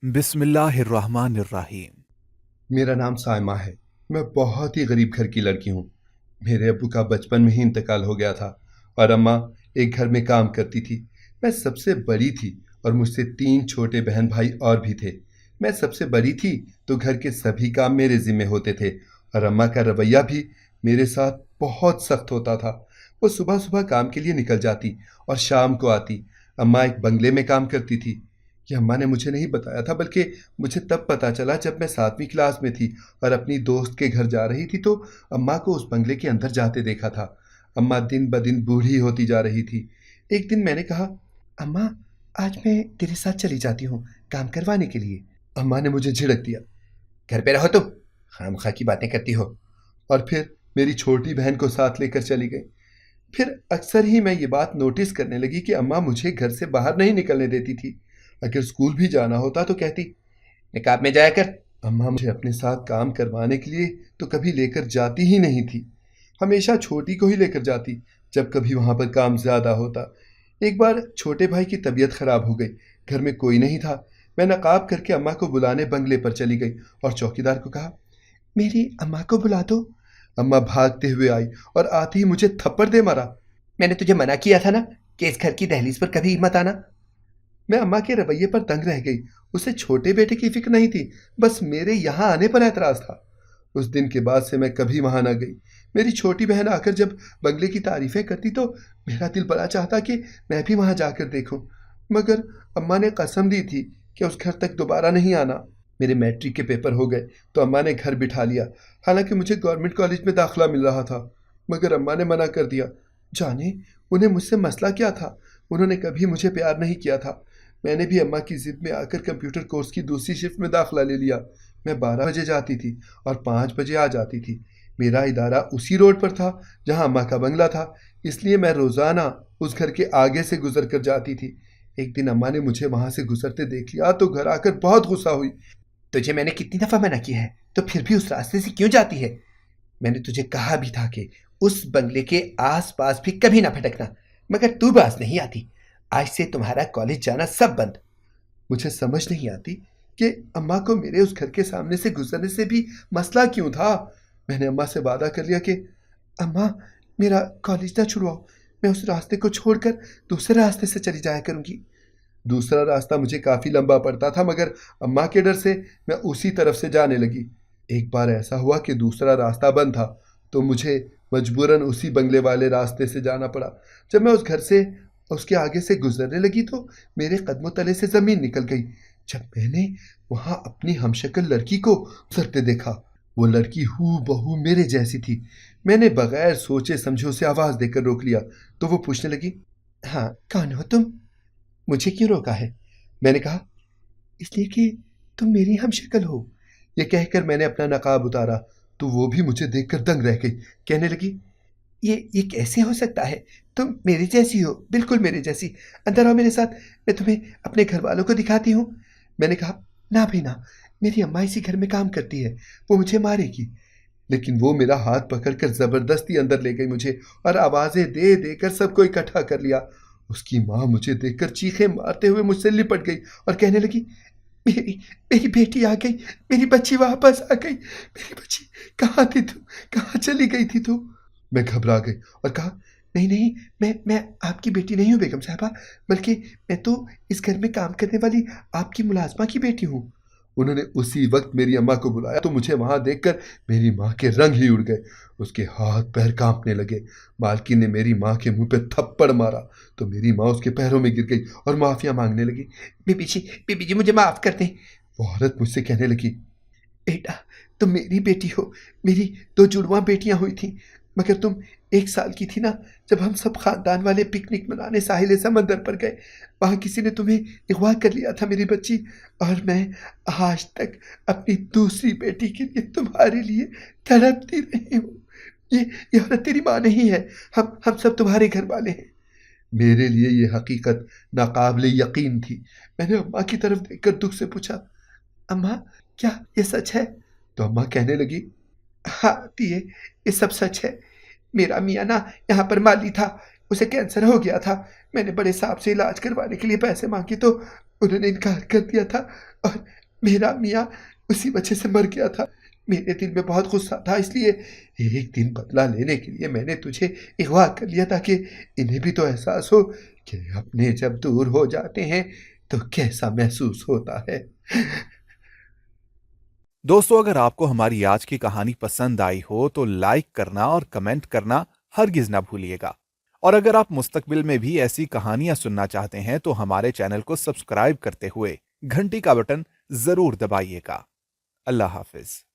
بسم اللہ الرحمن الرحیم۔ میرا نام سائمہ ہے۔ میں بہت ہی غریب گھر کی لڑکی ہوں۔ میرے ابو کا بچپن میں ہی انتقال ہو گیا تھا اور اماں ایک گھر میں کام کرتی تھی۔ میں سب سے بڑی تھی اور مجھ سے 3 چھوٹے بہن بھائی اور بھی تھے۔ میں سب سے بڑی تھی تو گھر کے سبھی کام میرے ذمہ ہوتے تھے اور اماں کا رویہ بھی میرے ساتھ بہت سخت ہوتا تھا۔ وہ صبح صبح کام کے لیے نکل جاتی اور شام کو آتی۔ اماں ایک بنگلے میں کام کرتی تھی۔ یہ اماں نے مجھے نہیں بتایا تھا، بلکہ مجھے تب پتا چلا جب میں 7ویں کلاس میں تھی اور اپنی دوست کے گھر جا رہی تھی تو اماں کو اس بنگلے کے اندر جاتے دیکھا تھا۔ اماں دن بدن بوڑھی ہوتی جا رہی تھی۔ ایک دن میں نے کہا، اماں آج میں تیرے ساتھ چلی جاتی ہوں کام کروانے کے لیے۔ اماں نے مجھے جھڑک دیا، گھر پہ رہو تم، خام خواہ کی باتیں کرتی ہو، اور پھر میری چھوٹی بہن کو ساتھ لے کر چلی گئی۔ پھر اکثر ہی میں یہ بات نوٹس کرنے لگی کہ اماں مجھے گھر سے باہر نہیں نکلنے دیتی تھی۔ اگر اسکول بھی جانا ہوتا تو کہتی، نقاب میں جایا کر۔ اماں مجھے اپنے ساتھ کام کروانے کے لیے تو کبھی لے کر جاتی ہی نہیں تھی، ہمیشہ چھوٹی کو ہی لے کر جاتی جب کبھی وہاں پر کام زیادہ ہوتا۔ ایک بار چھوٹے بھائی کی طبیعت خراب ہو گئی، گھر میں کوئی نہیں تھا۔ میں نقاب کر کے اماں کو بلانے بنگلے پر چلی گئی اور چوکیدار کو کہا، میری اماں کو بلا دو۔ اماں بھاگتے ہوئے آئی اور آتے ہی مجھے تھپڑ دے مارا۔ میں نے تجھے منع کیا تھا نا کہ اس گھر کی دہلیز پر کبھی مت آنا۔ میں اماں کے رویے پر دنگ رہ گئی۔ اسے چھوٹے بیٹے کی فکر نہیں تھی، بس میرے یہاں آنے پر اعتراض تھا۔ اس دن کے بعد سے میں کبھی وہاں نہ گئی۔ میری چھوٹی بہن آ کر جب بنگلے کی تعریفیں کرتی تو میرا دل بڑا چاہتا کہ میں بھی وہاں جا کر دیکھوں، مگر اماں نے قسم دی تھی کہ اس گھر تک دوبارہ نہیں آنا۔ میرے میٹرک کے پیپر ہو گئے تو اماں نے گھر بٹھا لیا، حالانکہ مجھے گورنمنٹ کالج میں داخلہ مل رہا تھا، مگر اماں نے منع کر دیا۔ جانے انہیں مجھ سے مسئلہ کیا تھا؟ انہوں نے کبھی مجھے پیار نہیں کیا تھا۔ میں نے بھی اماں کی ضد میں آ کر کمپیوٹر کورس کی دوسری شفٹ میں داخلہ لے لیا۔ میں 12 بجے جاتی تھی اور 5 بجے آ جاتی تھی۔ میرا ادارہ اسی روڈ پر تھا جہاں اماں کا بنگلہ تھا، اس لیے میں روزانہ اس گھر کے آگے سے گزر کر جاتی تھی۔ ایک دن اماں نے مجھے وہاں سے گزرتے دیکھ لیا تو گھر آ کر بہت غصہ ہوئی۔ تجھے میں نے کتنی دفعہ منع کیا ہے تو پھر بھی اس راستے سے کیوں جاتی ہے؟ میں نے تجھے کہا بھی تھا کہ اس بنگلے کے آس پاس بھی کبھی نہ پھٹکنا، مگر تو باز نہیں آتی۔ آج سے تمہارا کالج جانا سب بند۔ مجھے سمجھ نہیں آتی کہ اماں کو میرے اس گھر کے سامنے سے گزرنے سے بھی مسئلہ کیوں تھا۔ میں نے اماں سے وعدہ کر لیا کہ اماں میرا کالج نہ چھڑواؤ، میں اس راستے کو چھوڑ کر دوسرے راستے سے چلی جایا کروں گی۔ دوسرا راستہ مجھے کافی لمبا پڑتا تھا، مگر اماں کے ڈر سے میں اسی طرف سے جانے لگی۔ ایک بار ایسا ہوا کہ دوسرا راستہ بند تھا تو مجھے مجبوراً اسی بنگلے والے راستے سے جانا پڑا۔ جب میں اس گھر سے اس کے آگے سے گزرنے لگی تو میرے قدموں تلے سے زمین نکل گئی جب میں نے وہاں اپنی ہمشکل لڑکی کو گزرتے دیکھا۔ وہ لڑکی ہو بہو میرے جیسی تھی۔ میں نے بغیر سوچے سمجھے اسے آواز دے کر روک لیا تو وہ پوچھنے لگی، ہاں کون ہو تم؟ مجھے کیوں روکا ہے؟ میں نے کہا، اس لیے کہ تم میری ہم شکل ہو۔ یہ کہہ کر میں نے اپنا نقاب اتارا تو وہ بھی مجھے دیکھ کر دنگ رہ گئی، کہنے لگی، یہ کیسے ہو سکتا ہے؟ تم میری جیسی ہو، بالکل میرے جیسی۔ اندر آؤ میرے ساتھ، میں تمہیں اپنے گھر والوں کو دکھاتی ہوں۔ میں نے کہا، نہ بھی نہ، میری اماں اسی گھر میں کام کرتی ہے، وہ مجھے مارے گی۔ لیکن وہ میرا ہاتھ پکڑ کر زبردستی اندر لے گئی مجھے اور آوازیں دے دے کر سب کو اکٹھا کر لیا۔ اس کی ماں مجھے دیکھ کر چیخیں مارتے ہوئے مجھ سے لپٹ گئی اور کہنے لگی، میری میری بیٹی آ گئی، میری بچی واپس آ گئی، میری بچی کہاں تھی تو، کہاں چلی گئی تھی تو؟ میں گھبرا گئی اور کہا، نہیں نہیں، میں آپ کی بیٹی نہیں ہوں بیگم صاحبہ، بلکہ میں تو اس گھر میں کام کرنے والی آپ کی ملازمہ کی بیٹی ہوں۔ انہوں نے اسی وقت میری اماں کو بلایا تو مجھے وہاں دیکھ کر میری ماں کے رنگ ہی اڑ گئے، اس کے ہاتھ پیر کانپنے لگے۔ مالکین نے میری ماں کے منہ پہ تھپڑ مارا تو میری ماں اس کے پیروں میں گر گئی اور معافیا مانگنے لگی، بی جی مجھے معاف کر دیں۔ وہ عورت مجھ سے کہنے لگی، بیٹا تم میری بیٹی ہو، میری 2 جڑواں بیٹیاں ہوئی تھیں، مگر تم 1 سال کی تھی نا جب ہم سب خاندان والے پکنک منانے ساحل سمندر پر گئے، وہاں کسی نے تمہیں اغوا کر لیا تھا میری بچی، اور میں آج تک اپنی دوسری بیٹی کے لیے تمہارے لیے تڑپتی رہی ہوں۔ یہ عورت تیری ماں نہیں ہے، ہم سب تمہارے گھر والے ہیں۔ میرے لیے یہ حقیقت ناقابل یقین تھی۔ میں نے اماں کی طرف دیکھ کر دکھ سے پوچھا، اماں کیا یہ سچ ہے؟ تو اماں کہنے لگی، ہاں دیے، یہ سب سچ ہے۔ میرا میاں نا یہاں پر مالی تھا، اسے کینسر ہو گیا تھا، میں نے بڑے صاحب سے علاج کروانے کے لیے پیسے مانگے تو انہوں نے انکار کر دیا تھا، اور میرا میاں اسی وجہ سے مر گیا تھا۔ میرے دل میں بہت غصہ تھا، اس لیے ایک دن بدلہ لینے کے لیے میں نے تجھے اغوا کر لیا تاکہ انہیں بھی تو احساس ہو کہ اپنے جب دور ہو جاتے ہیں تو کیسا محسوس ہوتا ہے۔ دوستو، اگر آپ کو ہماری آج کی کہانی پسند آئی ہو تو لائک کرنا اور کمنٹ کرنا ہرگز نہ بھولیے گا۔ اور اگر آپ مستقبل میں بھی ایسی کہانیاں سننا چاہتے ہیں تو ہمارے چینل کو سبسکرائب کرتے ہوئے گھنٹی کا بٹن ضرور دبائیے گا۔ اللہ حافظ۔